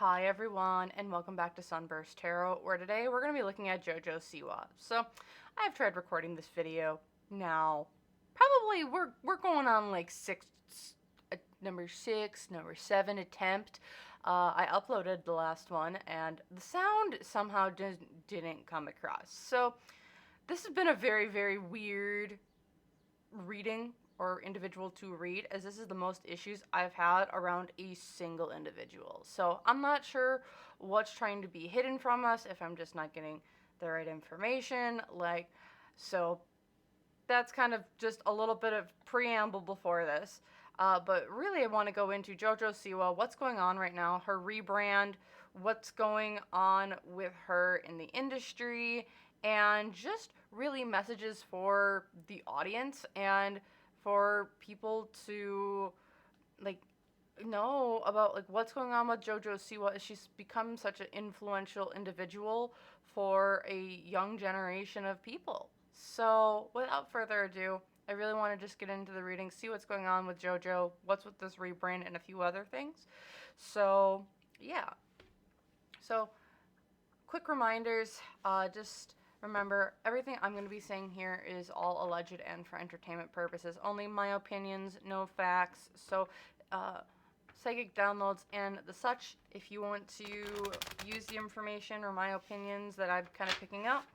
Hi everyone, and welcome back to SunBurst Tarot, where today we're going to be looking at Jojo Siwa. So, I've tried recording this video now. Probably we're going on like number 7 attempt. I uploaded the last one, and the sound somehow didn't come across. So, this has been a very, very weird reading or individual to read, as this is the most issues I've had around a single individual. So I'm not sure what's trying to be hidden from us, if I'm just not getting the right information. So that's kind of just a little bit of preamble before this. But really, I want to go into Jojo Siwa, what's going on right now, her rebrand, what's going on with her in the industry, and just really messages for the audience and for people to like know about what's going on with Jojo Siwa. She's become such an influential individual for a young generation of people. So without further ado, I really want to just get into the reading, see what's going on with Jojo, what's with this rebrand, and a few other things. So yeah. So quick reminders, just remember, everything I'm going to be saying here is all alleged and for entertainment purposes. Only my opinions, no facts. So, psychic downloads and the such, if you want to use the information or my opinions that I'm kind of picking up,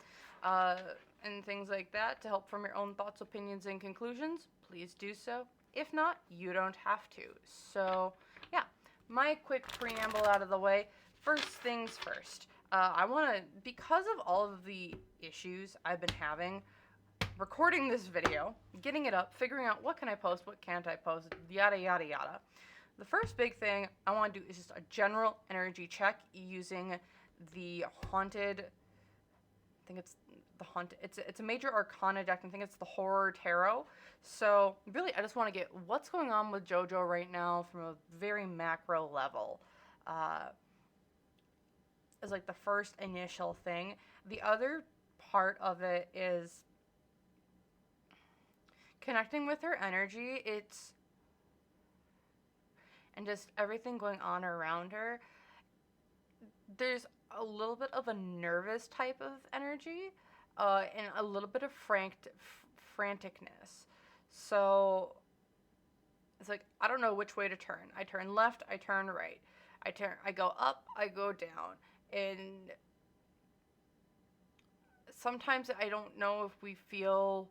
and things like that to help from your own thoughts, opinions, and conclusions, please do so. If not, you don't have to. So, yeah, my quick preamble out of the way. First things first. I want to, because of all of the issues I've been having, recording this video, getting it up, figuring out what can I post, what can't I post, yada, yada, yada. The first big thing I want to do is just a general energy check using the Haunted, I think it's the Haunted, it's a major arcana deck, I think it's the Horror Tarot. So really, I just want to get what's going on with Jojo right now from a very macro level. Is like the first initial thing. The other part of it is connecting with her energy. And just everything going on around her. There's a little bit of a nervous type of energy, and a little bit of franticness. So it's like, I don't know which way to turn. I turn left, I turn right. I go up, I go down. And sometimes I don't know if we feel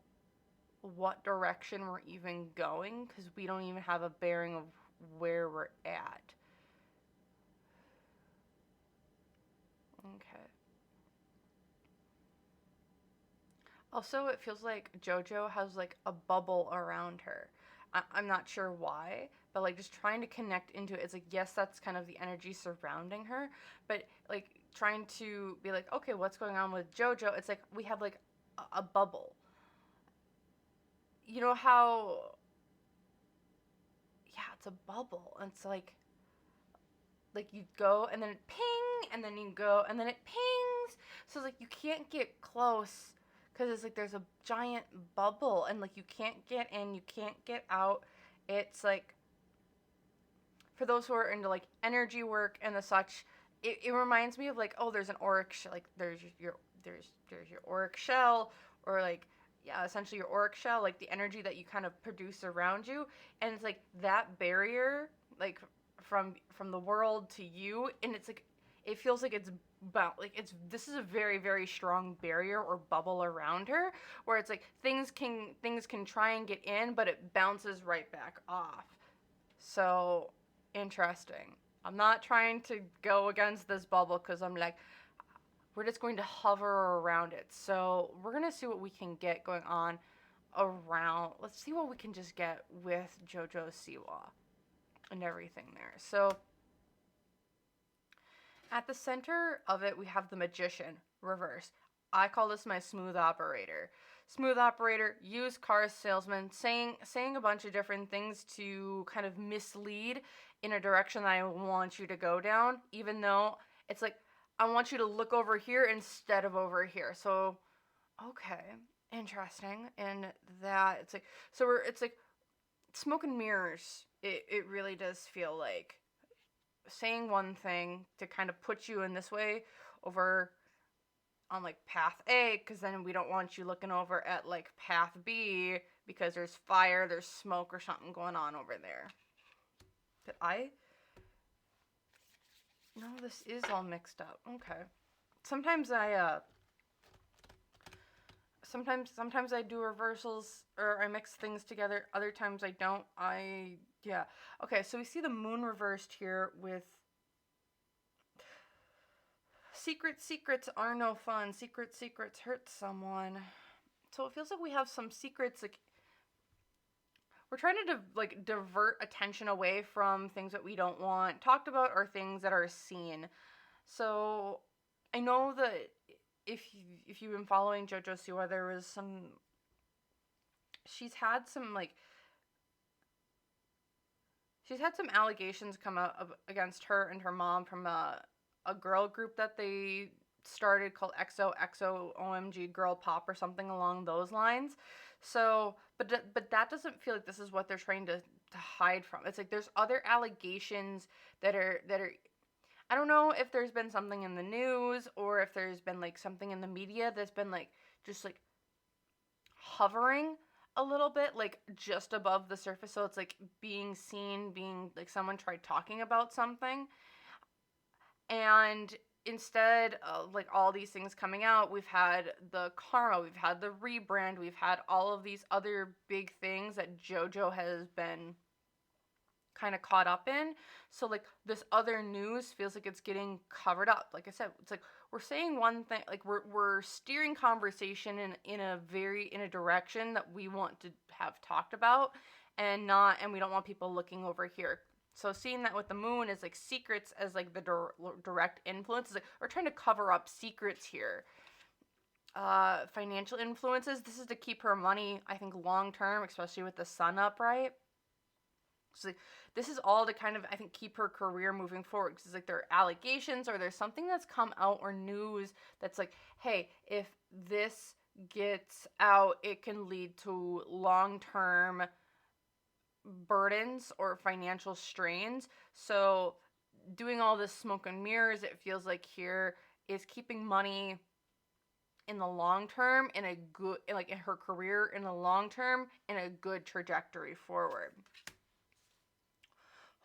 what direction we're even going, because we don't even have a bearing of where we're at. Okay. Also, it feels like Jojo has like a bubble around her. I'm not sure why, but like just trying to connect into it. It's like, yes, that's kind of the energy surrounding her, but like trying to be like, okay, what's going on with Jojo? It's like we have like a bubble. You know how, yeah, it's a bubble. And it's like you go and then it ping, and then you go and then it pings. So it's like you can't get close because it's like there's a giant bubble, and like you can't get in, you can't get out. It's like, for those who are into like energy work and the such, it reminds me of like, oh, there's an auric like there's your auric shell, or like, yeah, essentially your auric shell, like the energy that you kind of produce around you, and it's like that barrier, like from the world to you, and it's like it feels like it's this is a very, very strong barrier or bubble around her, where it's like things can try and get in, but it bounces right back off. So interesting. I'm not trying to go against this bubble, because I'm like, we're just going to hover around it. So we're going to see what we can get going on around. Let's see what we can just get with Jojo Siwa and everything there. So at the center of it, we have the Magician reverse. I call this my smooth operator. Smooth operator, used car salesman, saying a bunch of different things to kind of mislead in a direction that I want you to go down, even though it's like, I want you to look over here instead of over here. So, okay, interesting. And that, it's like, it's like smoke and mirrors. It really does feel like. saying one thing to kind of put you in this way over on like path A, because then we don't want you looking over at like path B because there's fire, there's smoke or something going on over there. Did I? No, this is all mixed up. Okay. Sometimes I do reversals or I mix things together. Other times I don't. Yeah. Okay, so we see the moon reversed here with secrets are no fun. Secrets hurt someone. So it feels like we have some secrets, like we're trying to divert attention away from things that we don't want talked about or things that are seen. So I know that if you've been following Jojo Siwa, there was she's had some allegations come out against her and her mom from a girl group that they started called XOXO OMG Girl Pop or something along those lines. So, but that doesn't feel like this is what they're trying to hide from. It's like there's other allegations that are I don't know if there's been something in the news or if there's been like something in the media that's been like just like hovering a little bit like just above the surface, so it's like being seen, being like someone tried talking about something, and instead of like all these things coming out, we've had the karma, we've had the rebrand, we've had all of these other big things that JoJo has been kind of caught up in. So like this other news feels like it's getting covered up. Like I said, it's like we're saying one thing, like we're steering conversation in a direction that we want to have talked about, and we don't want people looking over here. So seeing that with the moon is like secrets as like the direct influence. It's like we're trying to cover up secrets here. Financial influences. This is to keep her money, I think, long term, especially with the sun upright. So like, this is all to kind of, I think, keep her career moving forward. Because like there are allegations or there's something that's come out or news that's like, hey, if this gets out, it can lead to long-term burdens or financial strains. So doing all this smoke and mirrors, it feels like here is keeping money in the long term in a good, like in her career in the long term, in a good trajectory forward.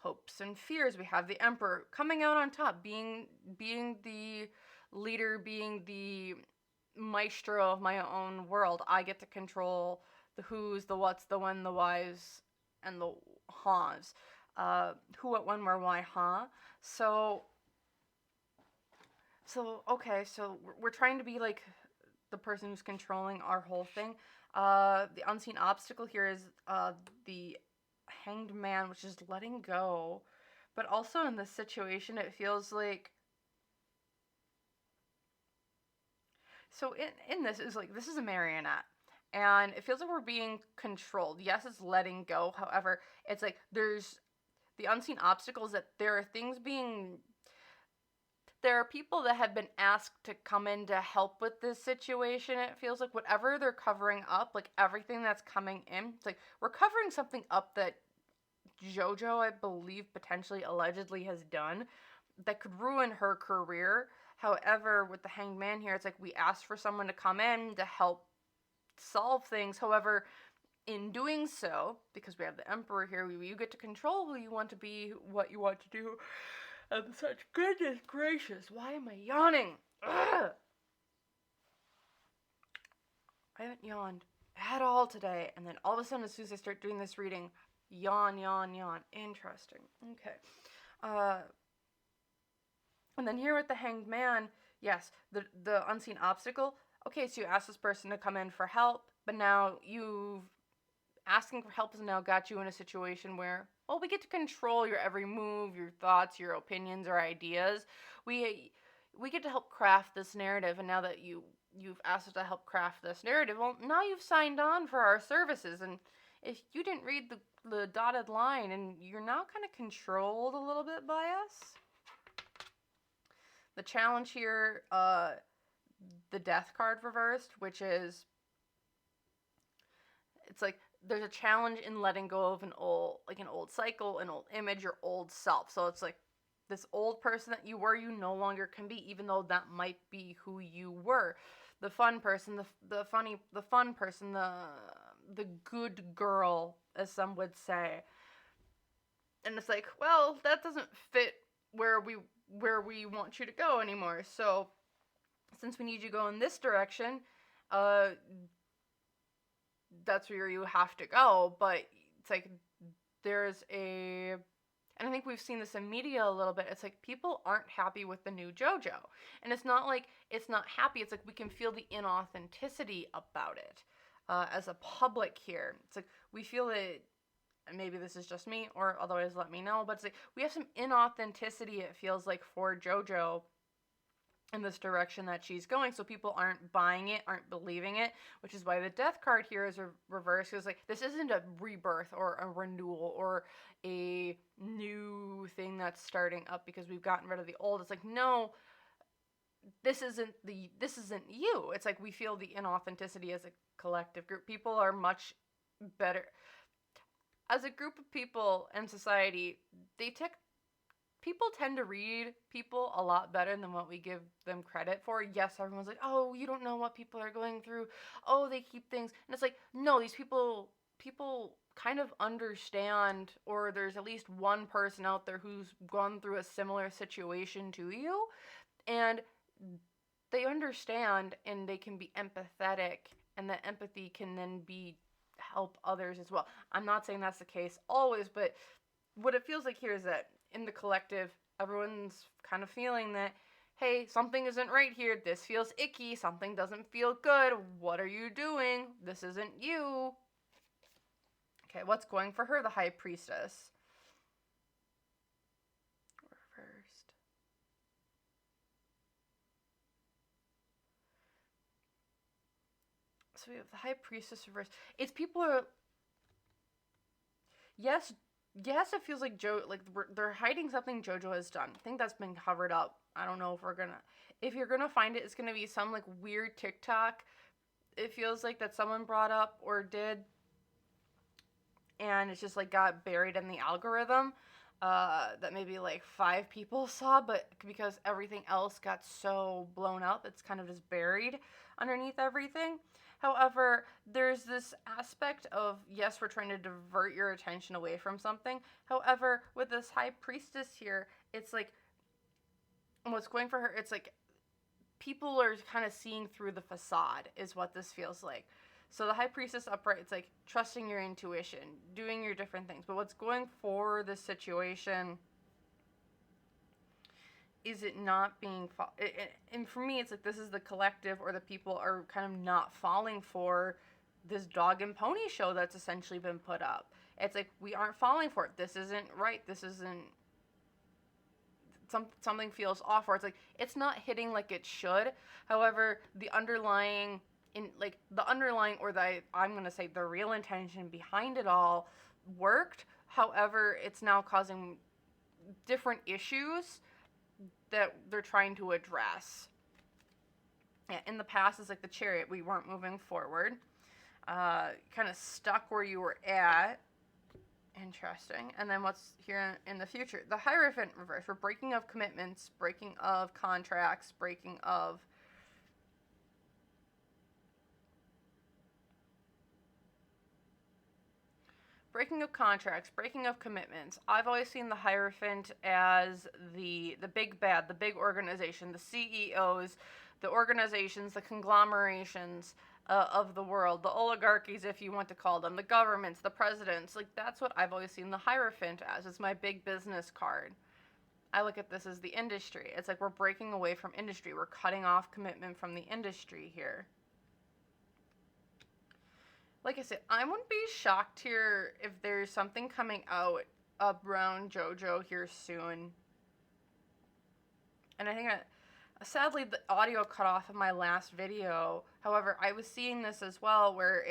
Hopes and fears. We have the Emperor coming out on top, being the leader, being the maestro of my own world. I get to control the who's, the what's, the when, the why's, and the how's. Who, what, when, where, why, huh? So okay, so we're trying to be like the person who's controlling our whole thing. The unseen obstacle here is the Hanged Man, which is letting go. But also in this situation, it feels like, so in this is like, this is a marionette. And it feels like we're being controlled. Yes, it's letting go. However, it's like there's the unseen obstacles, that there are things being, there are people that have been asked to come in to help with this situation. It feels like whatever they're covering up, like everything that's coming in, it's like we're covering something up that JoJo, I believe, potentially, allegedly has done that could ruin her career. However, with the Hanged Man here, it's like we asked for someone to come in to help solve things. However, in doing so, because we have the Emperor here, you get to control who you want to be, what you want to do. And such, goodness gracious, why am I yawning? Ugh. I haven't yawned at all today, and then all of a sudden, as soon as I start doing this reading, yawn. Interesting. Okay. And then here with the Hanged Man, yes, the unseen obstacle. Okay, so you asked this person to come in for help, but now asking for help has now got you in a situation where, well, we get to control your every move, your thoughts, your opinions, or ideas. We get to help craft this narrative, and now that you've asked us to help craft this narrative, well, now you've signed on for our services, and if you didn't read the dotted line, and you're now kind of controlled a little bit by us. The challenge here, the Death card reversed, which is, it's like there's a challenge in letting go of an old cycle, an old image, your old self. So it's like this old person that you were, you no longer can be, even though that might be who you were. The fun person, the fun person, the good girl, as some would say. And it's like, well, that doesn't fit where we want you to go anymore. So since we need you to go in this direction, that's where you have to go. But it's like there's a, and I think we've seen this in media a little bit. It's like people aren't happy with the new JoJo. And it's not like it's not happy. It's like we can feel the inauthenticity about it as a public here. It's like we feel it, and maybe this is just me, or otherwise let me know, but it's like we have some inauthenticity, it feels like, for JoJo in this direction that she's going, so people aren't buying it, aren't believing it, which is why the death card here is reversed. Because like this isn't a rebirth or a renewal or a new thing that's starting up because we've gotten rid of the old. It's like, no, this isn't you. It's like we feel the inauthenticity as a collective group. People are much better as a group of people in society. People tend to read people a lot better than what we give them credit for. Yes, everyone's like, oh, you don't know what people are going through. Oh, they keep things. And it's like, no, these people kind of understand, or there's at least one person out there who's gone through a similar situation to you. And they understand, and they can be empathetic. And that empathy can then help others as well. I'm not saying that's the case always, but what it feels like here is that in the collective, everyone's kind of feeling that, hey, something isn't right here. This feels icky. Something doesn't feel good. What are you doing? This isn't you. Okay, what's going for her? The High Priestess. Reversed. So we have the High Priestess reversed. It's people are... Yes, it feels like they're hiding something JoJo has done. I think that's been covered up. I don't know if you're gonna find it, it's gonna be some like weird TikTok. It feels like that someone brought up or did, and it's just like got buried in the algorithm. That maybe like 5 people saw, but because everything else got so blown out, that's kind of just buried underneath everything. However, there's this aspect of, yes, we're trying to divert your attention away from something. However, with this High Priestess here, it's like, what's going for her, it's like people are kind of seeing through the facade is what this feels like. So the High Priestess upright, it's like trusting your intuition, doing your different things. But what's going for this situation is it not being and for me it's like this is the collective, or the people are kind of not falling for this dog and pony show that's essentially been put up. It's like we aren't falling for it. This isn't right. This isn't something feels off, or it's like it's not hitting like it should. However, the underlying or I'm going to say the real intention behind it all worked. However, it's now causing different issues that they're trying to address. Yeah, in the past, it's like the Chariot. We weren't moving forward. Kind of stuck where you were at. Interesting. And then what's here in the future? The Hierophant reverse. We're breaking of commitments, breaking of contracts, breaking of... breaking of contracts, breaking of commitments. I've always seen the Hierophant as the big bad, the big organization, the CEOs, the organizations, the conglomerations of the world, the oligarchies, if you want to call them, the governments, the presidents. Like, that's what I've always seen the Hierophant as. It's my big business card. I look at this as the industry. It's like we're breaking away from industry. We're cutting off commitment from the industry here. Like I said, I wouldn't be shocked here if there's something coming out around JoJo here soon. And I think sadly the audio cut off in my last video. However, I was seeing this as well, where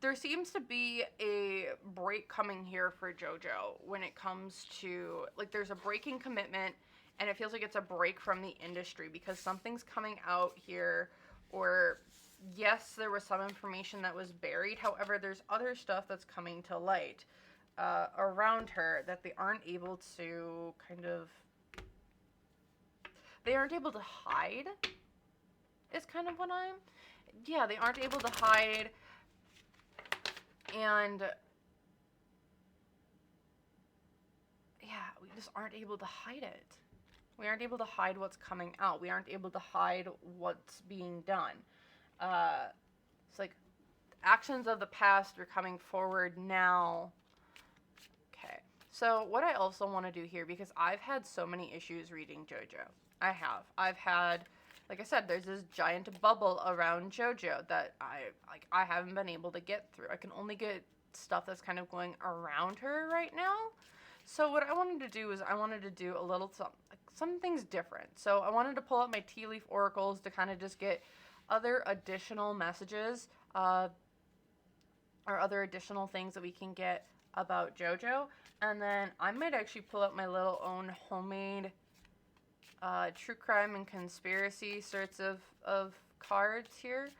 there seems to be a break coming here for JoJo when it comes to, like, there's a breaking commitment, and it feels like it's a break from the industry because something's coming out here, or... yes, there was some information that was buried. However, there's other stuff that's coming to light. around her that they aren't able to they aren't able to hide, is kind of what yeah, they aren't able to hide, and yeah, we just aren't able to hide it. We aren't able to hide what's coming out. We aren't able to hide what's being done. It's like actions of the past are coming forward now. Okay. So what I also want to do here, because I've had so many issues reading JoJo. I've had, like I said, there's this giant bubble around JoJo that I haven't been able to get through. I can only get stuff that's kind of going around her right now. So what I wanted to do is I wanted to do a little some things different. So I wanted to pull up my tea leaf oracles to kind of just get other additional messages, or other additional things that we can get about JoJo. And then I might actually pull up my little own homemade true crime and conspiracy sorts of cards here.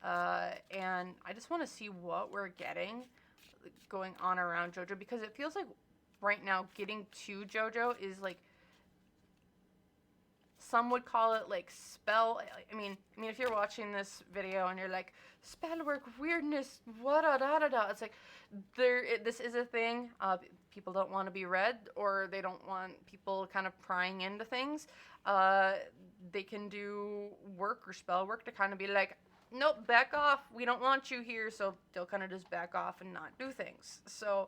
And I just want to see what we're getting going on around JoJo, because it feels like right now getting to JoJo is like, some would call it like spell. I mean, if you're watching this video and you're like, spell work, weirdness, what da da da, it's like this is a thing. People don't want to be read, or they don't want people kind of prying into things. They can do work or spell work to kind of be like, nope, back off. We don't want you here. So they'll kind of just back off and not do things. So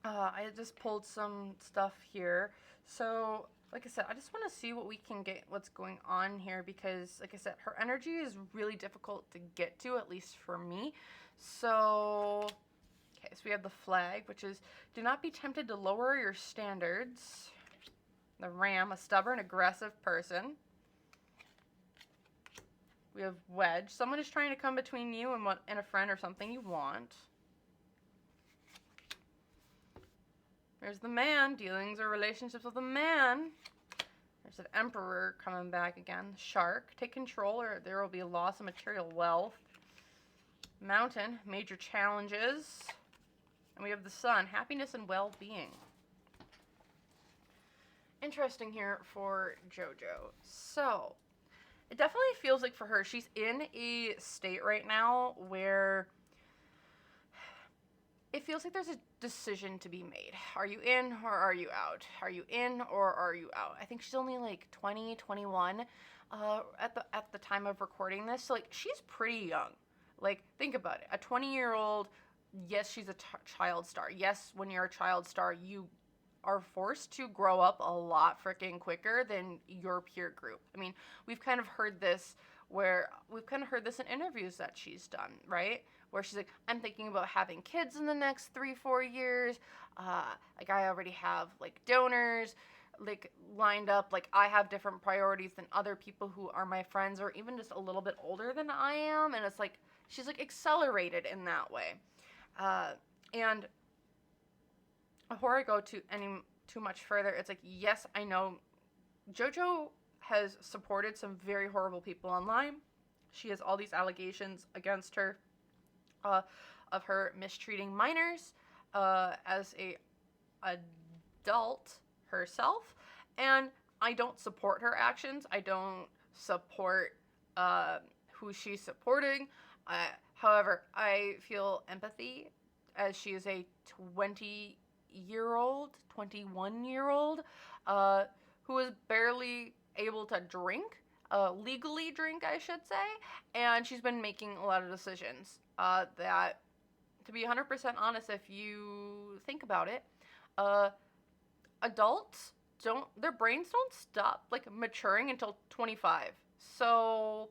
I just pulled some stuff here. So like I said, I just want to see what we can get, what's going on here, because like I said, her energy is really difficult to get to, at least for me. So, okay, so we have the flag, which is, do not be tempted to lower your standards. The ram, a stubborn, aggressive person. We have wedge, someone is trying to come between you and a friend or something you want. There's the man, dealings or relationships with a man. There's an emperor coming back again. Shark, take control or there will be a loss of material wealth. Mountain, major challenges. And we have the sun, happiness and well-being. Interesting here for JoJo. So, it definitely feels like for her, she's in a state right now where it feels like there's a decision to be made. Are you in or are you out? Are you in or are you out? I think she's only like 20, 21 at the time of recording this. So like, she's pretty young. Like, think about it. A 20-year-old, yes, she's a child star. Yes, when you're a child star, you are forced to grow up a lot freaking quicker than your peer group. I mean, we've kind of heard this in interviews that she's done, right? Where she's like, I'm thinking about having kids in the next 3-4 years. Like, I already have like donors like lined up. Like, I have different priorities than other people who are my friends or even just a little bit older than I am. And it's like, she's like accelerated in that way. And before I go too much further, it's like, yes, I know JoJo has supported some very horrible people online. She has all these allegations against her of her mistreating minors as a adult herself, and I don't support her actions. I don't support who she's supporting. However, I feel empathy, as she is a 21-year-old who is barely able to drink, legally drink, I should say, and she's been making a lot of decisions that, to be 100% honest, if you think about it, adults their brains don't stop like maturing until 25. So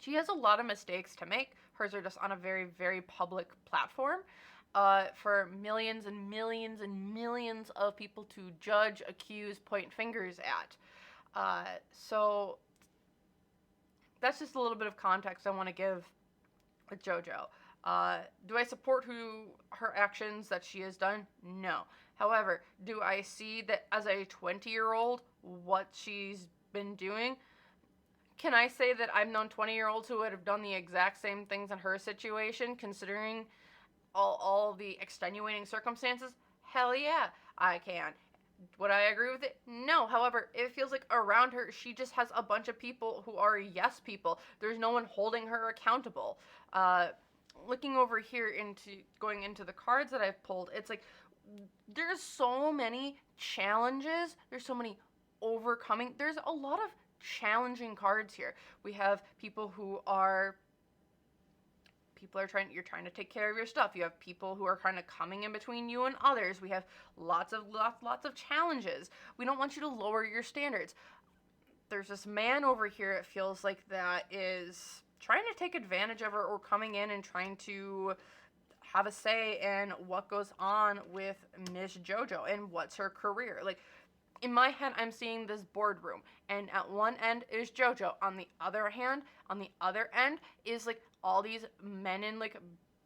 she has a lot of mistakes to make. Hers are just on a very, very public platform for millions and millions and millions of people to judge, accuse, point fingers at. So that's just a little bit of context I want to give with JoJo. Do I support her actions that she has done? No. However, do I see that as a 20-year-old, what she's been doing? Can I say that I've known 20-year-olds who would have done the exact same things in her situation, considering all the extenuating circumstances, hell yeah, I can. Would I agree with it? No. However, it feels like around her, she just has a bunch of people who are yes people. There's no one holding her accountable. Uh, Looking over here into going into the cards that I've pulled, it's like there's so many challenges. There's so many overcoming. There's a lot of challenging cards here. We have people are you're trying to take care of your stuff. You have people who are kind of coming in between you and others. We have lots of challenges. We don't want you to lower your standards. There's this man over here, it feels like, that is trying to take advantage of her, or coming in and trying to have a say in what goes on with Miss Jojo and what's her career. Like, in my head, I'm seeing this boardroom, and at one end is JoJo. On the other end is like all these men in like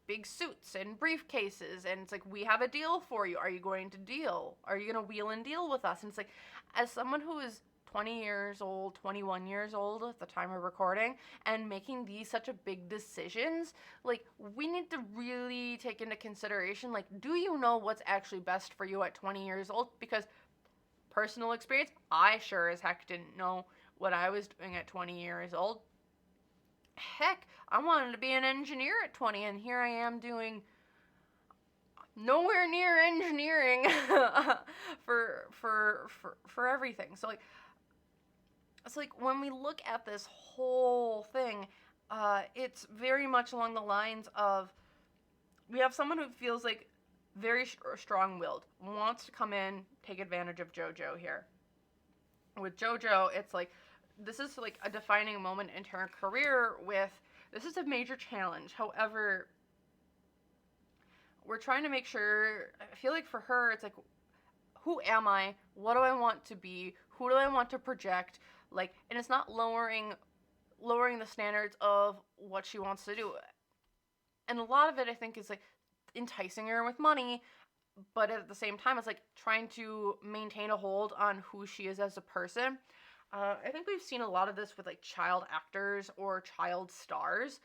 big suits and briefcases, and it's like, we have a deal for you. Are you going to deal? Are you going to wheel and deal with us? And it's like, as someone who is 20 years old, 21 years old at the time of recording, and making these such a big decisions, like, we need to really take into consideration, like, do you know what's actually best for you at 20 years old? Because personal experience, I sure as heck didn't know what I was doing at 20 years old. Heck, I wanted to be an engineer at 20, and here I am doing nowhere near engineering for everything. So like, it's like, when we look at this whole thing, it's very much along the lines of, we have someone who feels like very strong-willed, wants to come in, take advantage of JoJo here. With JoJo, it's like, this is like a defining moment in her career. This is a major challenge. However, we're trying to make sure, I feel like for her, it's like, who am I? What do I want to be? Who do I want to project? Like, and it's not lowering the standards of what she wants to do. And a lot of it, I think, is like enticing her with money, but at the same time, it's like trying to maintain a hold on who she is as a person. I think we've seen a lot of this with like child actors or child stars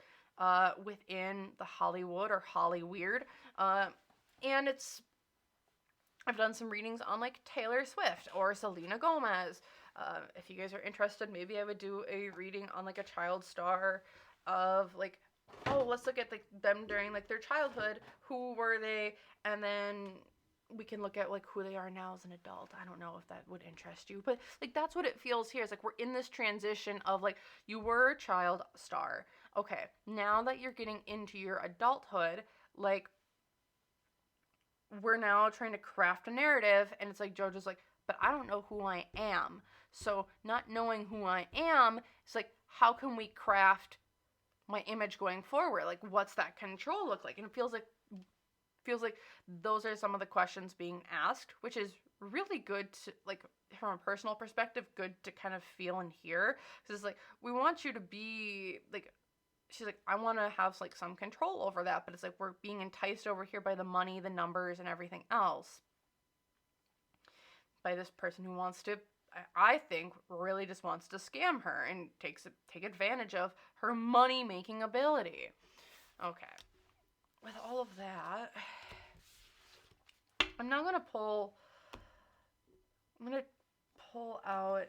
within the Hollywood or Hollyweird. And I've done some readings on like Taylor Swift or Selena Gomez. If you guys are interested, maybe I would do a reading on like a child star of like, oh, let's look at like them during like their childhood. Who were they? And then we can look at like who they are now as an adult. I don't know if that would interest you, but like, that's what it feels here. It's like, we're in this transition of like, you were a child star. Okay, now that you're getting into your adulthood, like, we're now trying to craft a narrative, and it's like, JoJo's like, but I don't know who I am. So not knowing who I am, it's like, how can we craft my image going forward? Like, what's that control look like? And it feels like those are some of the questions being asked, which is really good to, like, from a personal perspective, good to kind of feel and hear. Because it's like, we want you to be like, she's like, I want to have like some control over that, but it's like, we're being enticed over here by the money, the numbers, and everything else, by this person who wants to, I think, really just wants to scam her and take advantage of her money-making ability. Okay. With all of that, I'm now going to pull out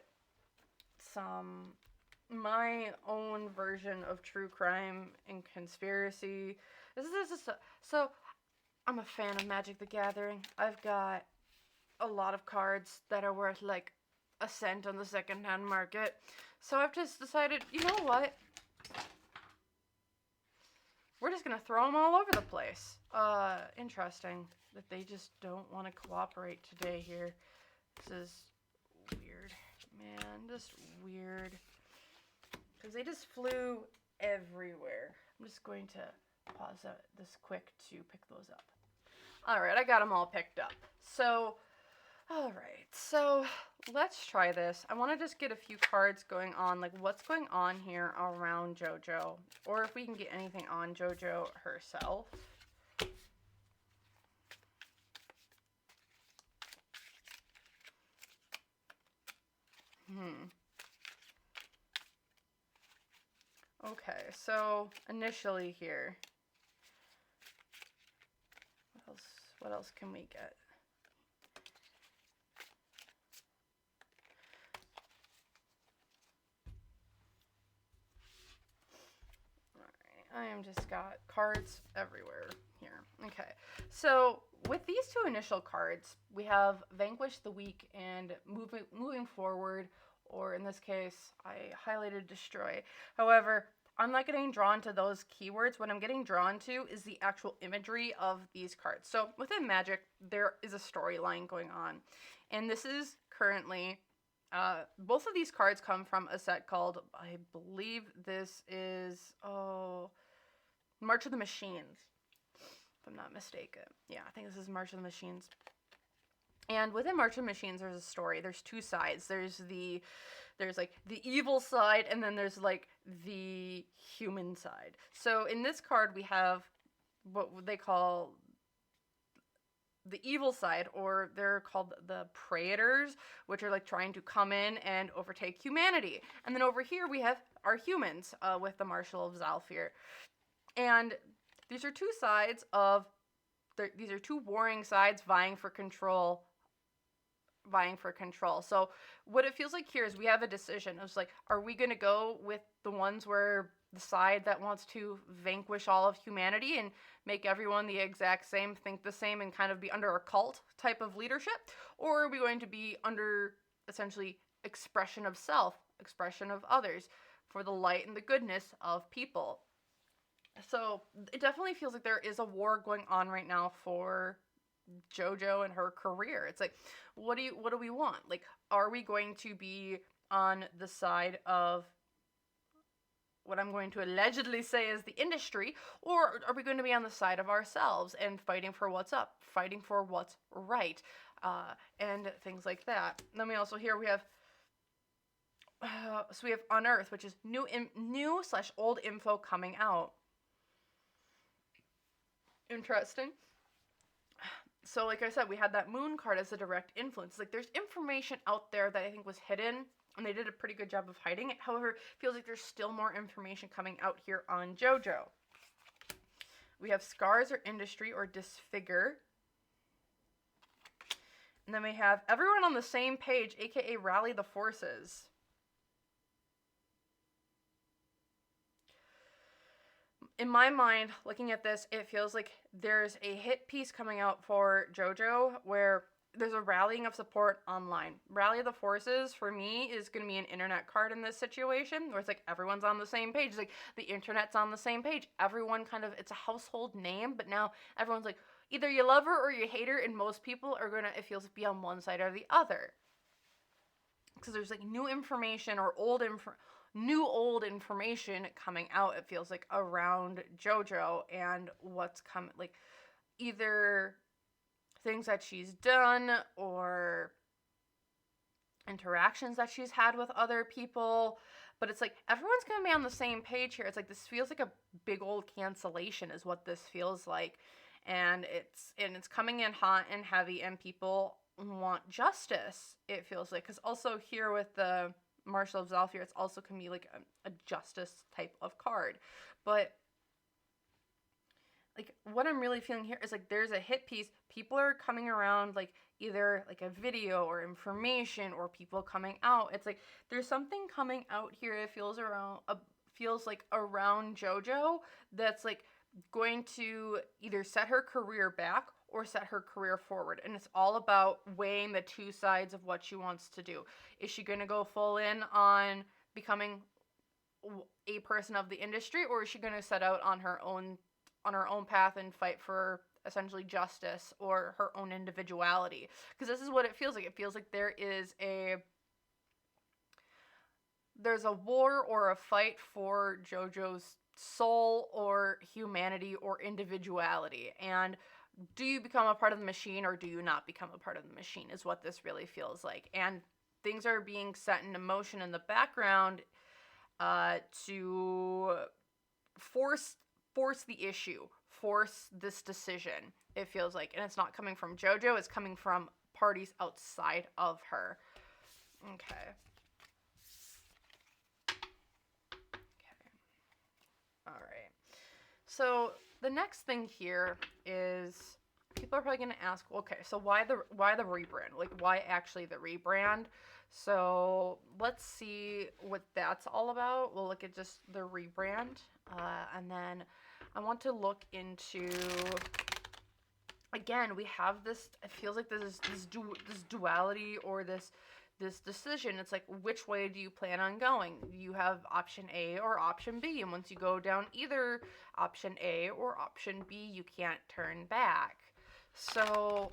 my own version of true crime and conspiracy. So, I'm a fan of Magic the Gathering. I've got a lot of cards that are worth like a cent on the secondhand market. So I've just decided, you know what? We're just gonna throw them all over the place. Interesting that they just don't want to cooperate today here. This is weird, man. Just weird. Because they just flew everywhere. I'm just going to pause this quick to pick those up. Alright, I got them all picked up. So, alright, so let's try this. I want to just get a few cards going on, like what's going on here around JoJo, or if we can get anything on JoJo herself. Okay, so initially here, What else can we get? I am just got cards everywhere here. Okay, so with these two initial cards, we have Vanquish the Weak and moving forward, or in this case, I highlighted Destroy. However, I'm not getting drawn to those keywords. What I'm getting drawn to is the actual imagery of these cards. So within Magic, there is a storyline going on, and this is currently both of these cards come from a set called, I believe this is, March of the Machines, if I'm not mistaken. Yeah, I think this is March of the Machines. And within March of the Machines, there's a story. There's two sides. There's like the evil side, and then there's like the human side. So in this card, we have what they call the evil side, or they're called the Praetors, which are like trying to come in and overtake humanity. And then over here we have our humans with the Marshal of Zhalfir. And these are two sides of, these are two warring sides vying for control. So what it feels like here is we have a decision. It's like, are we going to go with the ones where the side that wants to vanquish all of humanity and make everyone the exact same, think the same, and kind of be under a cult type of leadership? Or are we going to be under essentially expression of self, expression of others, for the light and the goodness of people? So it definitely feels like there is a war going on right now for JoJo and her career. It's like, what do we want? Like, are we going to be on the side of what I'm going to allegedly say is the industry, or are we going to be on the side of ourselves and fighting for what's up, fighting for what's right, and things like that? And then we also here we have so we have Unearth, which is new/old info coming out. Interesting. So like I said, we had that Moon card as a direct influence. Like, there's information out there that I think was hidden, and they did a pretty good job of hiding it. However, it feels like there's still more information coming out here on JoJo. We have Scars or Industry or Disfigure. And then we have Everyone on the Same Page, aka Rally the Forces. In my mind, looking at this, it feels like there's a hit piece coming out for JoJo where there's a rallying of support online. Rally the Forces, for me, is going to be an internet card in this situation, where it's like everyone's on the same page. It's like the internet's on the same page. Everyone kind of, it's a household name, but now everyone's like, either you love her or you hate her, and most people are going to, it feels, be on one side or the other. Because there's like new information or old information coming out, it feels like, around JoJo and what's coming, like either things that she's done or interactions that she's had with other people. But it's like everyone's gonna be on the same page here. It's like this feels like a big old cancellation is what this feels like. And it's coming in hot and heavy, and people want justice, it feels like. Because also here with the Marshal of Zhalfir, it's also can be like a justice type of card. But like what I'm really feeling here is like there's a hit piece. People are coming around, like either like a video or information or people coming out. It's like there's something coming out here. It feels like around JoJo that's like going to either set her career back or set her career forward. And it's all about weighing the two sides of what she wants to do. Is she going to go full in on becoming a person of the industry, or is she going to set out on her own path and fight for essentially justice or her own individuality? Because this is what it feels like. It feels like there's a war or a fight for JoJo's soul or humanity or individuality. And do you become a part of the machine or do you not become a part of the machine is what this really feels like. And things are being set into motion in the background to force the issue, force this decision, it feels like. And it's not coming from JoJo, it's coming from parties outside of her. Okay. All right. So the next thing here is people are probably going to ask, okay, so why the rebrand? Like, why actually the rebrand? So let's see what that's all about. We'll look at just the rebrand, and then I want to look into, again, we have this, it feels like there's this duality, or this decision. It's like, which way do you plan on going? You have option A or option B, and once you go down either option A or option B, you can't turn back. So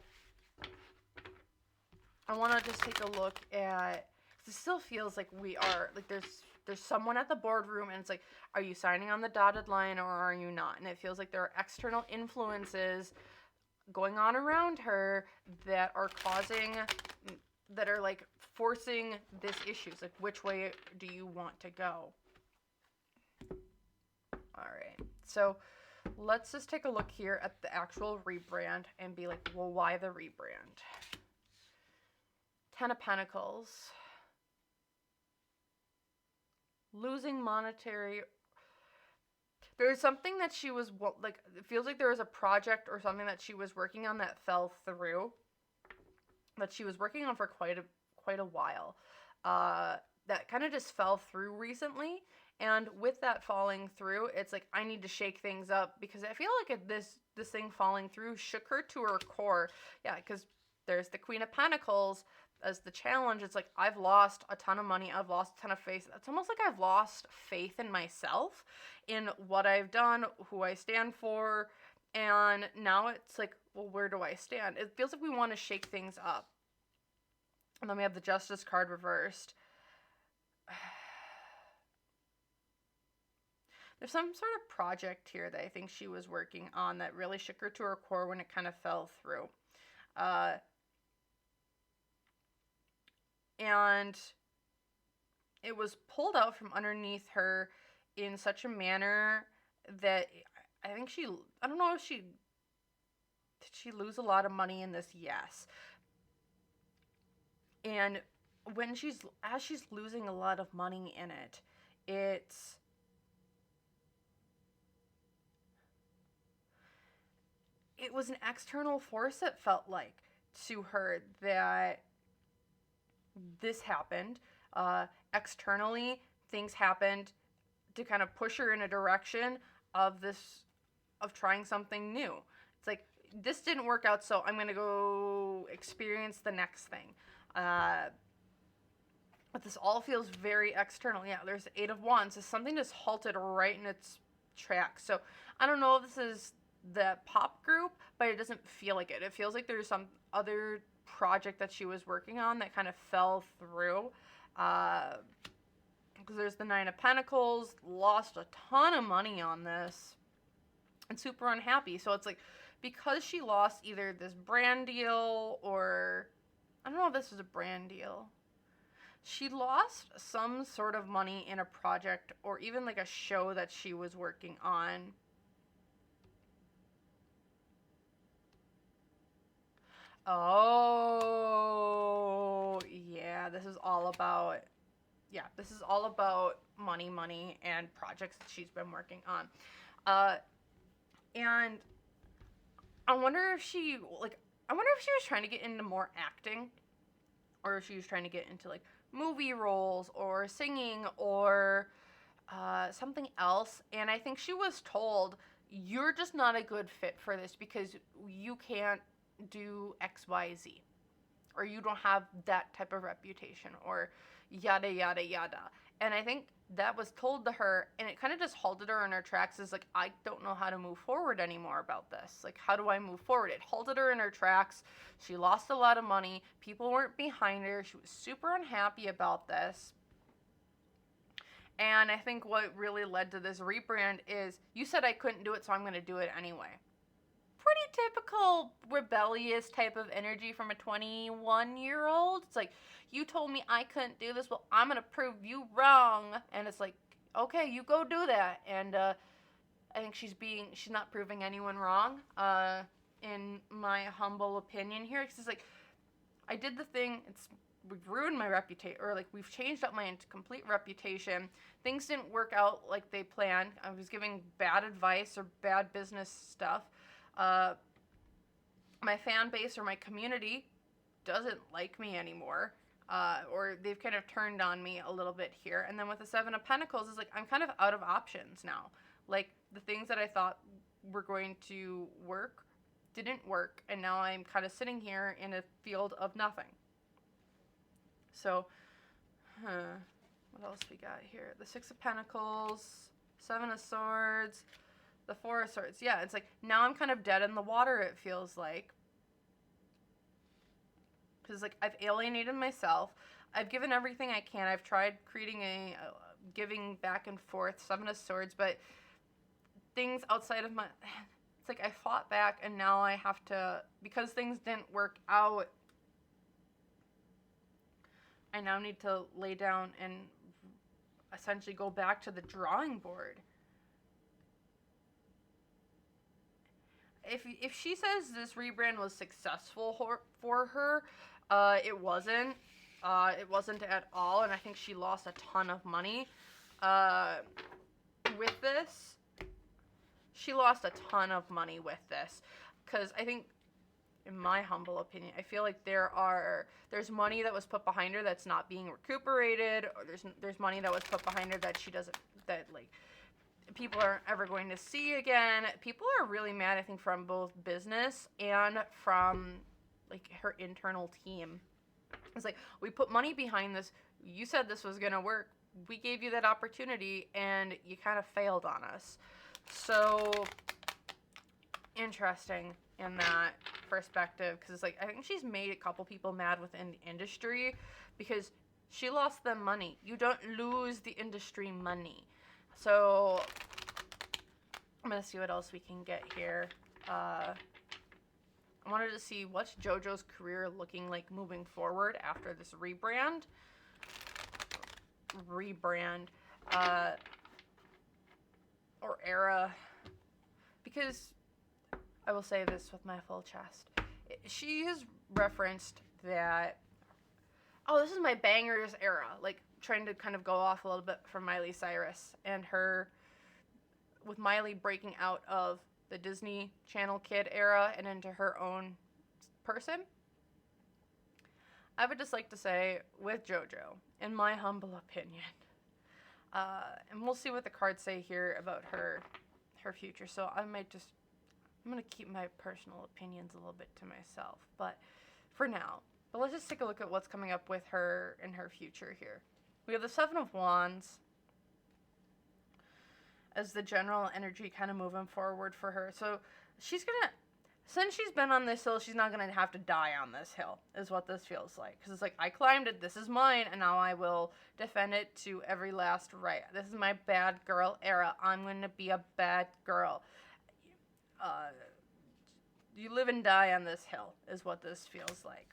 I want to just take a look at, it still feels like we are, like there's someone at the boardroom, and it's like, are you signing on the dotted line or are you not? And it feels like there are external influences going on around her that are causing, that are like forcing this issue. It's like, which way do you want to go? All right, so let's just take a look here at the actual rebrand and be like, well, why the rebrand? 10 of Pentacles. Losing monetary. There's something that she was, like, it feels like there was a project or something that she was working on that fell through. That she was working on for quite a while. That kind of just fell through recently. And with that falling through, it's like, I need to shake things up, because I feel like this thing falling through shook her to her core. Yeah, because there's the Queen of Pentacles as the challenge. It's like, I've lost a ton of money. I've lost a ton of faith. It's almost like I've lost faith in myself, in what I've done, who I stand for. And now it's like, well, where do I stand? It feels like we want to shake things up. And then we have the Justice card reversed. There's some sort of project here that I think she was working on that really shook her to her core when it kind of fell through. And it was pulled out from underneath her in such a manner that I think I don't know if did she lose a lot of money in this? Yes. And when as she's losing a lot of money in it, it was an external force, that felt like to her, that this happened. Externally, things happened to kind of push her in a direction of trying something new. It's like, this didn't work out, so I'm going to go experience the next thing. But this all feels very external. Yeah, there's the 8 of Wands. So something just halted right in its tracks. So I don't know if this is the pop group, but it doesn't feel like it. It feels like there's some other project that she was working on that kind of fell through. Because there's the 9 of Pentacles, lost a ton of money on this, and super unhappy. So it's like, because she lost either this brand deal, or I don't know if this is a brand deal. She lost some sort of money in a project, or even like a show that she was working on. Oh, yeah, this is all about, money, and projects that she's been working on. And I wonder if she was trying to get into more acting, or if she was trying to get into like movie roles or singing or something else. And I think she was told, you're just not a good fit for this because you can't do XYZ, or you don't have that type of reputation, or yada yada yada. And I think that was told to her, and it kind of just halted her in her tracks. Is like, I don't know how to move forward anymore about this. Like, how do I move forward? It halted her in her tracks. She lost a lot of money. People weren't behind her. She was super unhappy about this. And I think what really led to this rebrand is, you said I couldn't do it, so I'm going to do it anyway. Pretty typical rebellious type of energy from a 21-year-old. It's like, you told me I couldn't do this, well, I'm going to prove you wrong. And it's like, okay, you go do that. And I think she's not proving anyone wrong, in my humble opinion here. Because it's like, I did the thing, we've ruined my reputation, or like, we've changed up my complete reputation. Things didn't work out like they planned. I was giving bad advice or bad business stuff. my fan base or my community doesn't like me anymore. Or they've kind of turned on me a little bit here. And then with the Seven of Pentacles, it's like I'm kind of out of options now. Like, the things that I thought were going to work didn't work, and now I'm kind of sitting here in a field of nothing. So, what else we got here? The Six of Pentacles, Seven of Swords, the Four of Swords. Yeah, it's like now I'm kind of dead in the water, it feels like. Because, like, I've alienated myself. I've given everything I can. I've tried creating giving back and forth, Seven of Swords, but things outside of my... It's like I fought back, and now I have to... Because things didn't work out, I now need to lay down and essentially go back to the drawing board. If she says this rebrand was successful for her, it wasn't. It wasn't at all, and I think she lost a ton of money with this. She lost a ton of money with this, because I think, in my humble opinion, I feel like there's money that was put behind her that's not being recuperated, or there's money that was put behind her that she doesn't, that, like, people aren't ever going to see again. People are really mad, I think, from both business and from, like, her internal team. It's like, we put money behind this. You said this was going to work. We gave you that opportunity, and you kind of failed on us. So, interesting in that perspective, because it's like, I think she's made a couple people mad within the industry because she lost them money. You don't lose the industry money. So, I'm going to see what else we can get here. I wanted to see what's JoJo's career looking like moving forward after this rebrand. Or era. Because, I will say this with my full chest. She has referenced that, oh, this is my Bangerz era. Like, trying to kind of go off a little bit from Miley Cyrus and her, with Miley breaking out of the Disney Channel kid era and into her own person. I would just like to say, with JoJo, in my humble opinion, and we'll see what the cards say here about her future. So I'm going to keep my personal opinions a little bit to myself, but for now. But let's just take a look at what's coming up with her in her future here. We have the Seven of Wands as the general energy kind of moving forward for her. So she's going to, since she's been on this hill, she's not going to have to die on this hill, is what this feels like. Because it's like, I climbed it, this is mine, and now I will defend it to every last right. This is my bad girl era. I'm going to be a bad girl. You live and die on this hill, is what this feels like.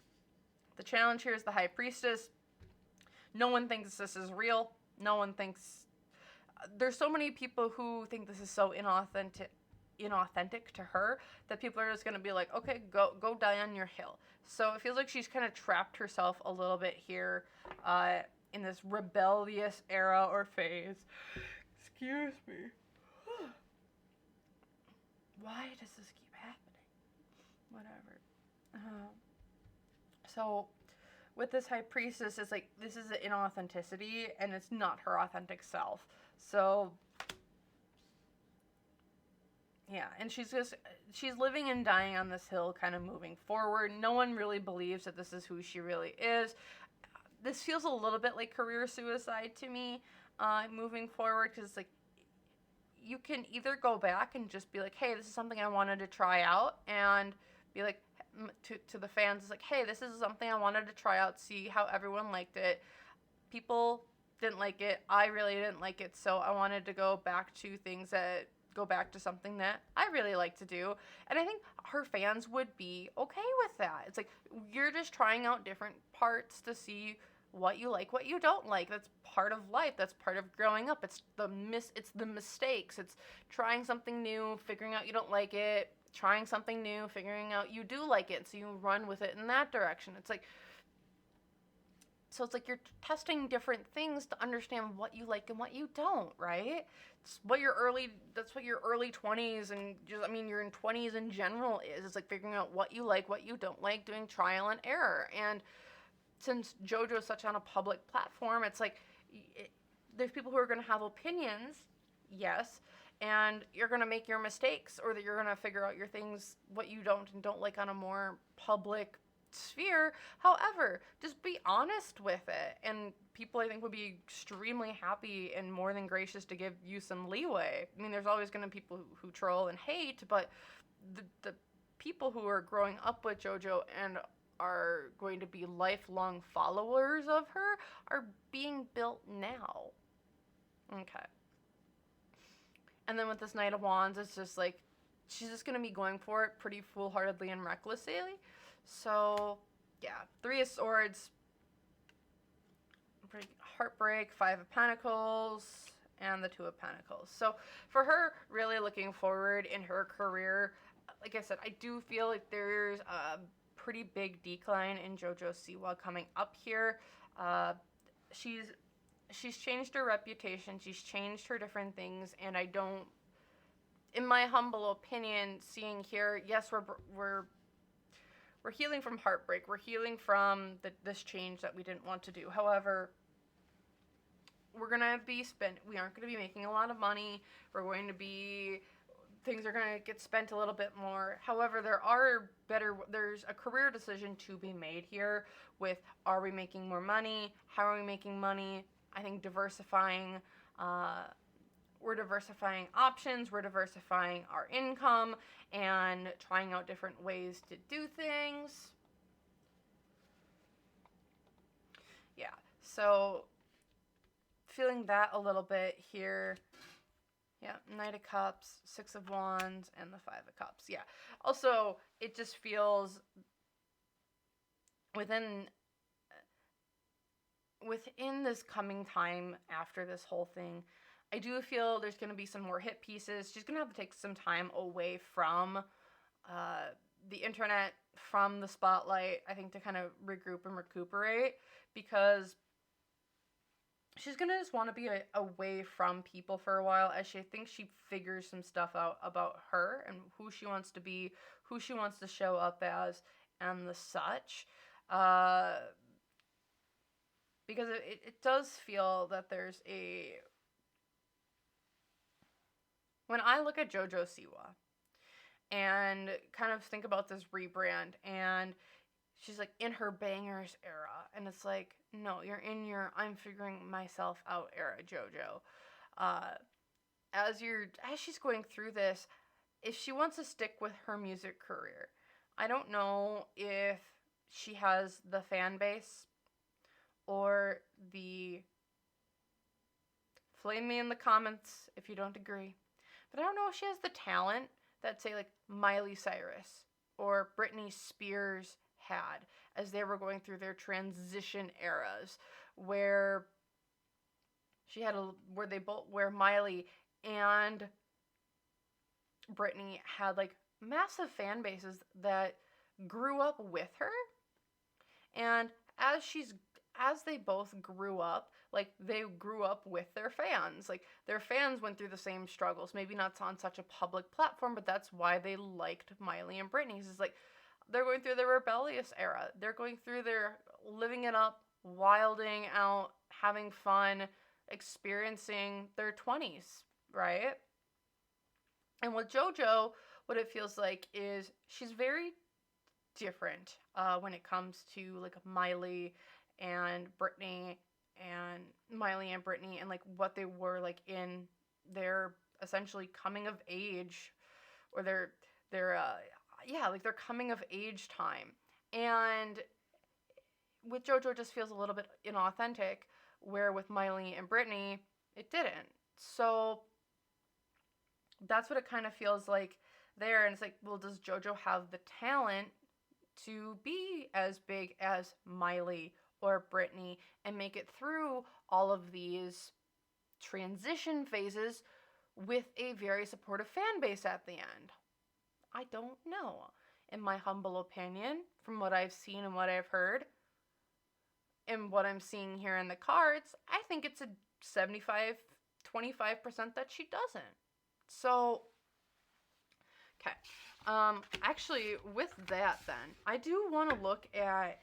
The challenge here is the High Priestess. No one thinks this is real. No one thinks... There's so many people who think this is so inauthentic to her that people are just going to be like, okay, go die on your hill. So it feels like she's kind of trapped herself a little bit here in this rebellious era or phase. Excuse me. Why does this keep happening? Whatever. So with this High Priestess, it's like, this is an inauthenticity, and it's not her authentic self. So, yeah, and she's living and dying on this hill, kind of moving forward. No one really believes that this is who she really is. This feels a little bit like career suicide to me, moving forward, because it's like, you can either go back and just be like, hey, this is something I wanted to try out, and be like, to the fans, it's like, hey, this is something I wanted to try out, see how everyone liked it. People didn't like it. I really didn't like it, so I wanted to go back to something that I really like to do. And I think her fans would be okay with that. It's like, you're just trying out different parts to see what you like, what you don't like. That's part of life. That's part of growing up. It's the mistakes. It's trying something new, figuring out you don't like it, trying something new, figuring out you do like it, so you run with it in that direction. It's like, So it's like you're testing different things to understand what you like and what you don't, right? That's what your early 20s and just, I mean, your 20s in general is. It's like figuring out what you like, what you don't like, doing trial and error. And since JoJo is such on a public platform, it's like there's people who are going to have opinions, yes, and you're going to make your mistakes, or that you're going to figure out your things, what you don't and don't like on a more public sphere. However, just be honest with it, and people, I think, would be extremely happy and more than gracious to give you some leeway. I mean, there's always going to be people who troll and hate, but the people who are growing up with JoJo and are going to be lifelong followers of her are being built now. Okay. And then with this Knight of Wands, it's just like she's just going to be going for it pretty foolhardily and recklessly. So, yeah. Three of Swords, heartbreak, Five of Pentacles, and the Two of Pentacles. So, for her, really looking forward in her career, like I said, I do feel like there's a pretty big decline in Jojo Siwa coming up here. She's changed her reputation. She's changed her different things, and I don't, in my humble opinion, seeing here, yes, we're healing from heartbreak. We're healing from this change that we didn't want to do. However, we aren't going to be making a lot of money. Things are going to get spent a little bit more. However, there's a career decision to be made here with, are we making more money? How are we making money? I think diversifying, we're diversifying options, we're diversifying our income, and trying out different ways to do things. Yeah, so feeling that a little bit here. Yeah, Knight of Cups, Six of Wands, and the Five of Cups. Yeah. Also, it just feels within this coming time after this whole thing, I do feel there's going to be some more hit pieces. She's going to have to take some time away from the internet, from the spotlight, I think, to kind of regroup and recuperate, because she's going to just want to be away from people for a while as she thinks she figures some stuff out about her and who she wants to be, who she wants to show up as, and the such. Because it does feel that there's when I look at Jojo Siwa and kind of think about this rebrand, and she's like in her Bangerz era, and it's like, no, you're in your I'm figuring myself out era, JoJo. As she's going through this, if she wants to stick with her music career, I don't know if she has the fan base or flame me in the comments if you don't agree, but I don't know if she has the talent that, say, like Miley Cyrus or Britney Spears had as they were going through their transition eras, where where Miley and Britney had like massive fan bases that grew up with her, and as they both grew up, like, they grew up with their fans. Like, their fans went through the same struggles. Maybe not on such a public platform, but that's why they liked Miley and Britney. It's like, they're going through their rebellious era. They're going through their living it up, wilding out, having fun, experiencing their 20s, right? And with JoJo, what it feels like is she's very different when it comes to, like, Miley and Britney, and like what they were like in their essentially coming of age, or their coming of age time. And with JoJo, it just feels a little bit inauthentic, where with Miley and Britney, it didn't. So that's what it kind of feels like there. And it's like, well, does JoJo have the talent to be as big as Miley or Britney and make it through all of these transition phases with a very supportive fan base at the end? I don't know. In my humble opinion, from what I've seen and what I've heard, in what I'm seeing here in the cards, I think it's a 75, 25% that she doesn't. So, okay. Actually, with that then, I do want to look at,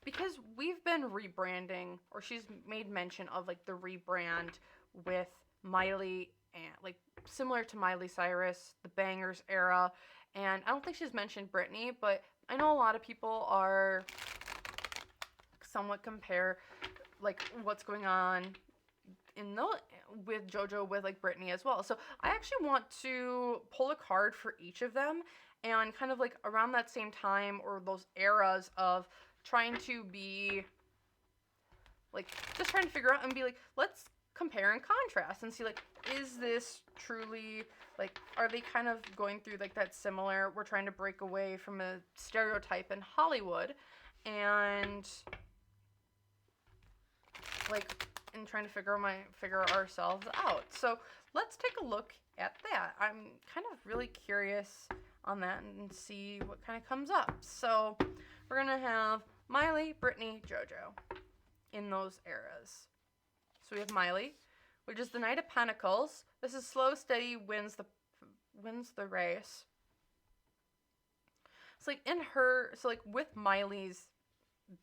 because we've been rebranding, or she's made mention of like the rebrand with Miley, and like similar to Miley Cyrus, the Bangerz era, and I don't think she's mentioned Britney, but I know a lot of people are somewhat compare like what's going on in the with JoJo with like Britney as well. So I actually want to pull a card for each of them, and kind of like around that same time or those eras of trying to be like just trying to figure out and be like, let's compare and contrast and see like, is this truly like, are they kind of going through like that similar, we're trying to break away from a stereotype in Hollywood and like and trying to figure ourselves out. So let's take a look at that. I'm kind of really curious on that and see what kind of comes up. So we're gonna have Miley, Britney, JoJo in those eras. So we have Miley, which is the Knight of Pentacles. This is slow, steady, wins the race. It's like in her, so like with Miley's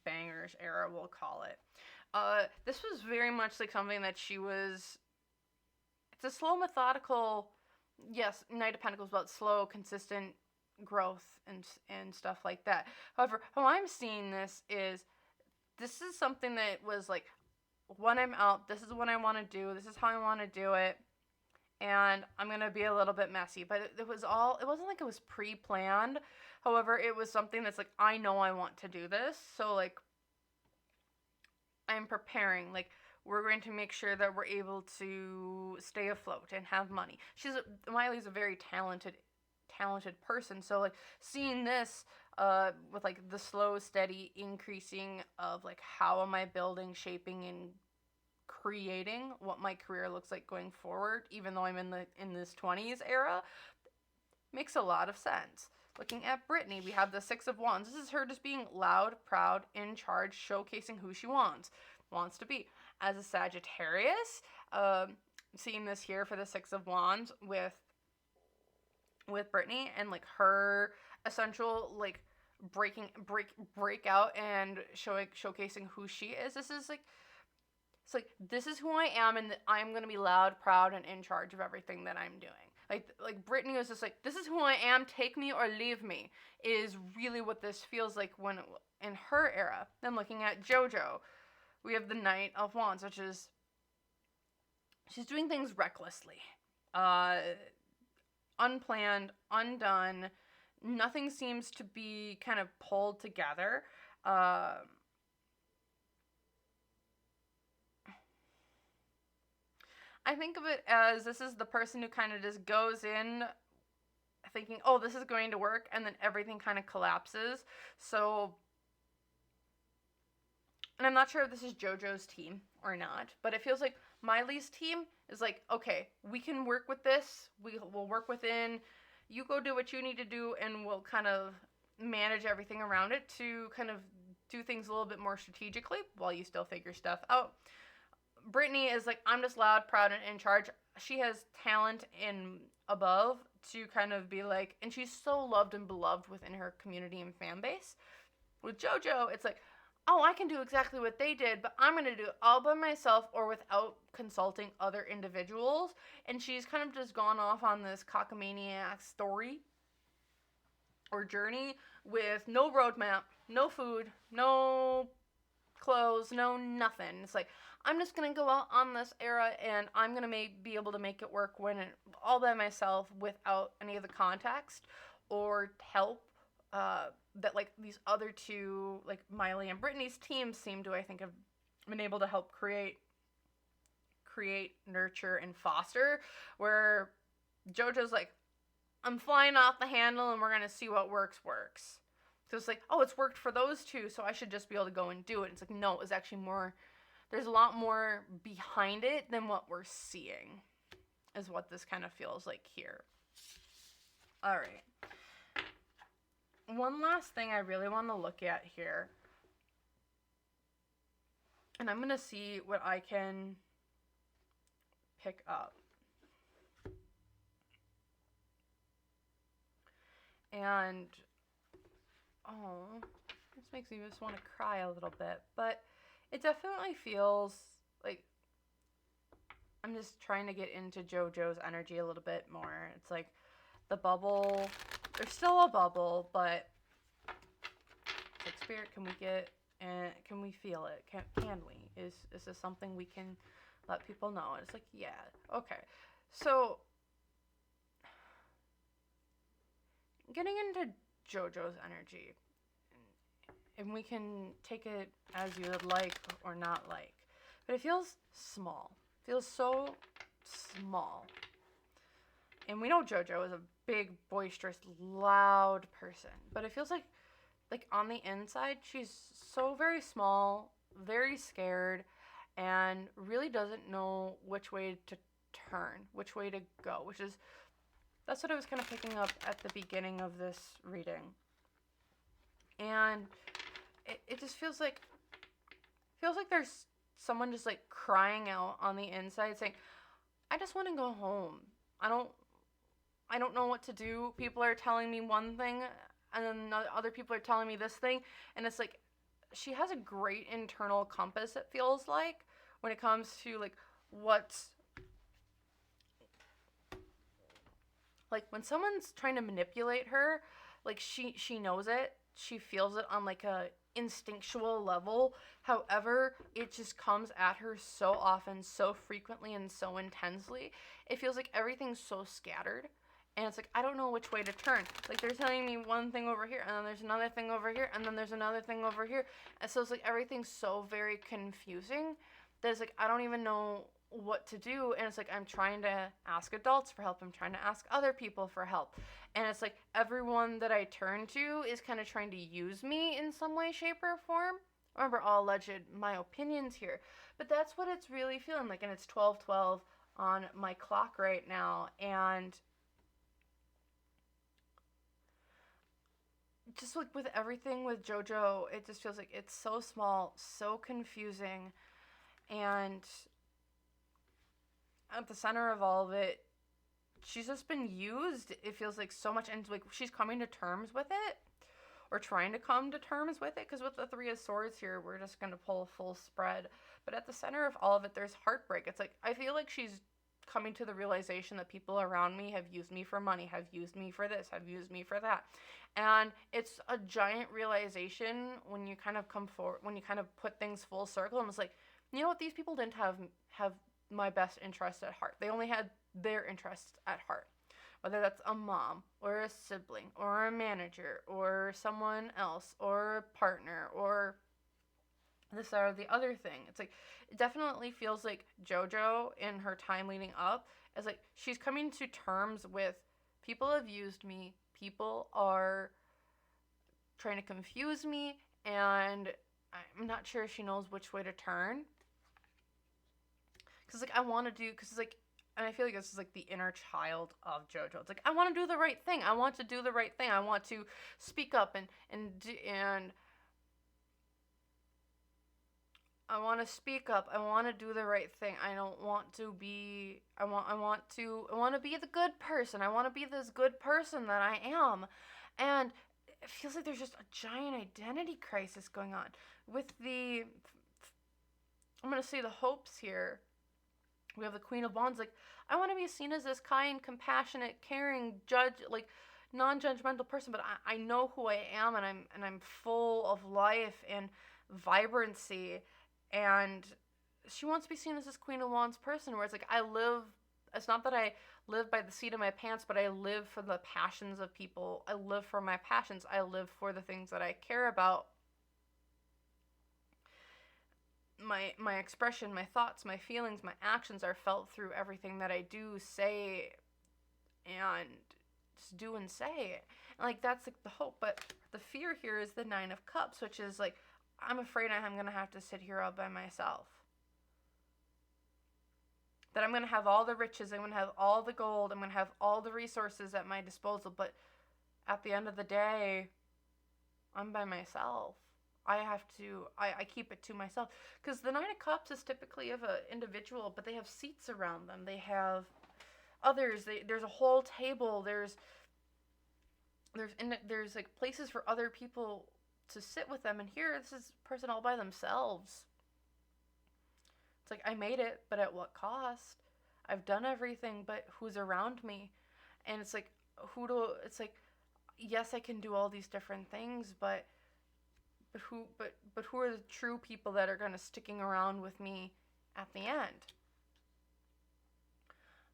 Bangerz era, we'll call it. This was very much like something that she was, it's a slow, methodical, yes, Knight of Pentacles, about slow, consistent growth and stuff like that. However, how I'm seeing this is something that was like, when I'm out, this is what I want to do, this is how I want to do it, and I'm going to be a little bit messy. But it wasn't like it was pre-planned. However, it was something that's like, I know I want to do this, so like, I'm preparing, like, we're going to make sure that we're able to stay afloat and have money. Miley's a very talented person, so like seeing this with like the slow, steady increasing of like, how am I building, shaping, and creating what my career looks like going forward, even though I'm in this 20s era, makes a lot of sense. Looking at Britney, we have the Six of Wands. This is her just being loud, proud, in charge, showcasing who she wants to be. As a Sagittarius, seeing this here for the Six of Wands with Britney, and like her essential like break out and showcasing who she is. This is like, it's like, this is who I am, and I'm gonna be loud, proud, and in charge of everything that I'm doing. Like Britney was just like, this is who I am, take me or leave me, is really what this feels like when in her era. Then looking at JoJo, we have the Knight of Wands, which is, she's doing things recklessly. Unplanned, undone, nothing seems to be kind of pulled together. I think of it as, this is the person who kind of just goes in thinking, oh, this is going to work, and then everything kind of collapses. So, and I'm not sure if this is JoJo's team or not, but it feels like Miley's team is like, okay, we can work with this, we'll work within, you go do what you need to do, and we'll kind of manage everything around it to kind of do things a little bit more strategically while you still figure stuff out. Britney is like, I'm just loud, proud, and in charge. She has talent in above to kind of be like, and she's so loved and beloved within her community and fan base. With JoJo, it's like, oh, I can do exactly what they did, but I'm going to do it all by myself or without consulting other individuals. And she's kind of just gone off on this cockamaniac story or journey with no roadmap, no food, no clothes, no nothing. It's like, I'm just going to go out on this era, and I'm going to be able to make it work all by myself without any of the context or help that like these other two, like Miley and Britney's teams seem to, I think, have been able to help create, nurture, and foster, where JoJo's like, I'm flying off the handle and we're going to see what works. So it's like, oh, it's worked for those two, so I should just be able to go and do it. It's like, no, it was actually more, there's a lot more behind it than what we're seeing, is what this kind of feels like here. All right. One last thing I really want to look at here And I'm going to see what I can pick up. And, oh, this makes me just want to cry a little bit. But it definitely feels like I'm just trying to get into JoJo's energy a little bit more. It's like the bubble, there's still a bubble, but it's like, Spirit, can we get, and can we feel it? Can we? Is this something we can let people know? And it's like, yeah, okay. So, getting into JoJo's energy, and we can take it as you would like or not like, but it feels small. It feels so small. And we know JoJo is a big, boisterous, loud person, but it feels like on the inside, she's so very small, very scared, and really doesn't know which way to turn, which way to go, that's what I was kind of picking up at the beginning of this reading. And it just feels like there's someone just like crying out on the inside saying, I just want to go home. I don't know what to do. People are telling me one thing, and then other people are telling me this thing, and it's like she has a great internal compass, it feels like, when it comes to like what's like when someone's trying to manipulate her, like she knows it, she feels it on like a instinctual level. However, it just comes at her so often, so frequently, and so intensely. It feels like everything's so scattered. And it's like, I don't know which way to turn. Like, they're telling me one thing over here, and then there's another thing over here, and then there's another thing over here. And so it's like everything's so very confusing that it's like, I don't even know what to do. And it's like, I'm trying to ask adults for help. I'm trying to ask other people for help. And it's like, everyone that I turn to is kind of trying to use me in some way, shape, or form. Remember, all alleged, my opinions here. But that's what it's really feeling like. And it's 12:12 on my clock right now. And just like with everything with JoJo, it just feels like it's so small, so confusing, and at the center of all of it, she's just been used, it feels like, so much, and like she's coming to terms with it, or trying to come to terms with it, because with the Three of Swords here, we're just going to pull a full spread, but at the center of all of it, there's heartbreak. It's like, I feel like she's coming to the realization that people around me have used me for money, have used me for this, have used me for that. And it's a giant realization when you kind of come forward, when you kind of put things full circle, and it's like, you know what, these people didn't have my best interest at heart. They only had their interests at heart. Whether that's a mom, or a sibling, or a manager, or someone else, or a partner, or this or the other thing. It's like, it definitely feels like JoJo in her time leading up is like she's coming to terms with, people have used me, people are trying to confuse me, and I'm not sure if she knows which way to turn. Because like, I want to do, because like, and I feel like this is like the inner child of JoJo. It's like, I want to do the right thing. I want to do the right thing. I want to speak up and I want to speak up. I want to do the right thing. I don't want to be, I want to be the good person. I want to be this good person that I am. And it feels like there's just a giant identity crisis going on with the, I'm going to say the hopes here. We have the Queen of Wands. Like, I want to be seen as this kind, compassionate, caring, non-judgmental person, but I know who I am, and I'm full of life and vibrancy. And she wants to be seen as this Queen of Wands person, where it's like, it's not that I live by the seat of my pants, but I live for the passions of people. I live for my passions. I live for the things that I care about. My expression, my thoughts, my feelings, my actions are felt through everything that I do, say, and just do and say. And like, that's like the hope. But the fear here is the Nine of Cups, which is like, I'm afraid I'm going to have to sit here all by myself. That I'm going to have all the riches, I'm going to have all the gold, I'm going to have all the resources at my disposal, but at the end of the day, I'm by myself. I keep it to myself. Because the Nine of Cups is typically of an individual, but they have seats around them. They have others. There's a whole table. There's like places for other people to sit with them. And here, this is a person all by themselves. It's like, I made it, but at what cost? I've done everything, but who's around me? And it's like, it's like, yes, I can do all these different things, but who are the true people that are going to sticking around with me at the end?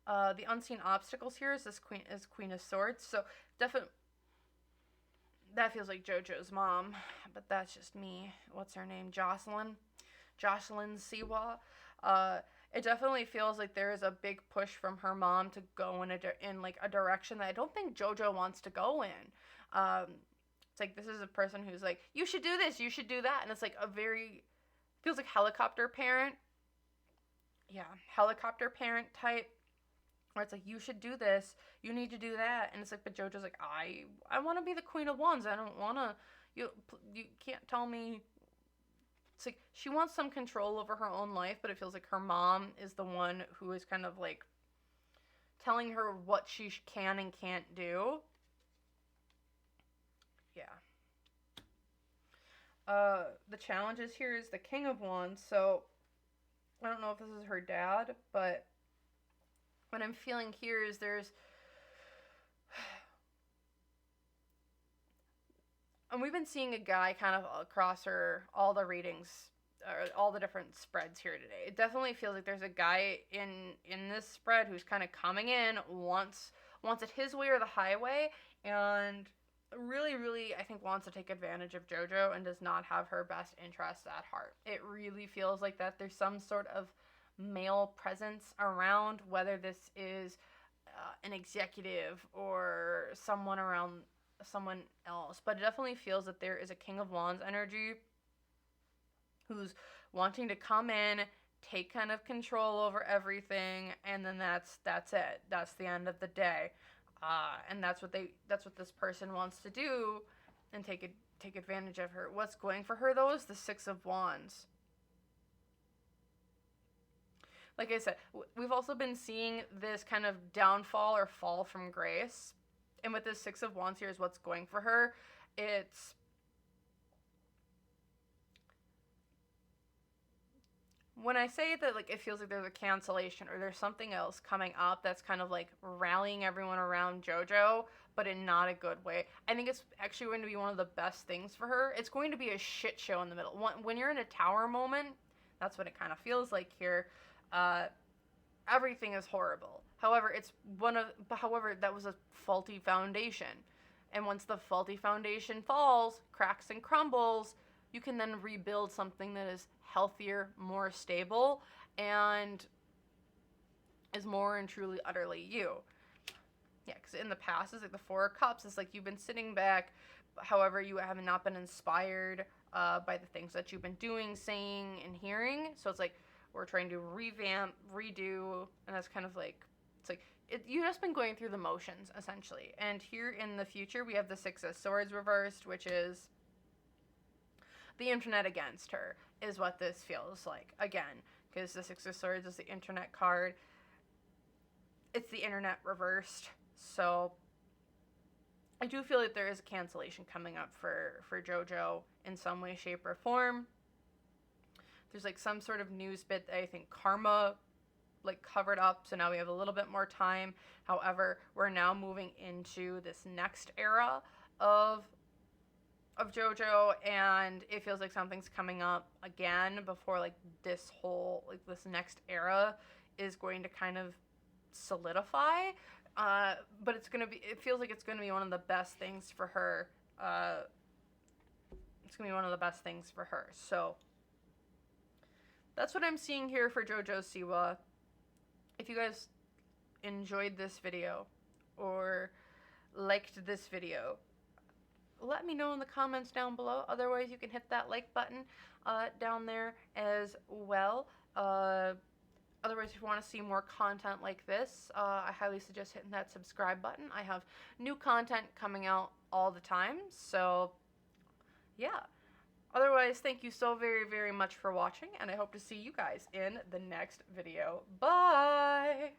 The unseen obstacles here is this Queen of Swords. So definitely that feels like JoJo's mom, but that's just me. What's her name? Jojo Siwa. It definitely feels like there is a big push from her mom to go in like a direction that I don't think JoJo wants to go in. It's like, this is a person who's like, you should do this, you should do that, and it's like feels like helicopter parent. Yeah, helicopter parent type, where it's like, you should do this, you need to do that, and it's like, but JoJo's like, I want to be the Queen of Wands. I don't want to. You can't tell me. It's like she wants some control over her own life, but it feels like her mom is the one who is kind of like telling her what she can and can't do. Yeah. The challenges here is the King of Wands. So I don't know if this is her dad, but what I'm feeling here is and we've been seeing a guy kind of across all the readings, or all the different spreads here today. It definitely feels like there's a guy in this spread who's kind of coming in, wants it his way or the highway, and really, really, I think wants to take advantage of JoJo and does not have her best interests at heart. It really feels like that there's some sort of male presence around, whether this is an executive or someone around someone else, but it definitely feels that there is a King of Wands energy who's wanting to come in, take kind of control over everything, and then that's it. That's the end of the day, and that's what this person wants to do, and take advantage of her. What's going for her though is the Six of Wands. Like I said, we've also been seeing this kind of downfall or fall from grace. And with this Six of Wands here is what's going for her. It's when I say that, like, it feels like there's a cancellation or there's something else coming up that's kind of like rallying everyone around JoJo, but in not a good way. I think it's actually going to be one of the best things for her. It's going to be a shit show in the middle. When you're in a tower moment, that's what it kind of feels like here. Everything is horrible. However, that was a faulty foundation. And once the faulty foundation falls, cracks and crumbles, you can then rebuild something that is healthier, more stable, and is more and truly utterly you. Yeah, because in the past, it's like the Four of Cups. It's like you've been sitting back, however, you have not been inspired by the things that you've been doing, saying, and hearing. So it's like, we're trying to revamp, redo, and that's kind of like, it's like, you've just been going through the motions, essentially. And here in the future, we have the Six of Swords reversed, which is the internet against her, is what this feels like. Again, because the Six of Swords is the internet card. It's the internet reversed. So I do feel like there is a cancellation coming up for JoJo in some way, shape, or form. There's like some sort of news bit that I think Karma like covered up, so now we have a little bit more time. However, we're now moving into this next era of JoJo, and it feels like something's coming up again before like this next era is going to kind of solidify. But it feels like it's gonna be one of the best things for her. It's gonna be one of the best things for her. So that's what I'm seeing here for Jojo Siwa. If you guys enjoyed this video or liked this video, let me know in the comments down below. Otherwise, you can hit that like button down there as well. Otherwise, if you want to see more content like this, I highly suggest hitting that subscribe button. I have new content coming out all the time. So, yeah. Otherwise, thank you so very, very much for watching, and I hope to see you guys in the next video. Bye!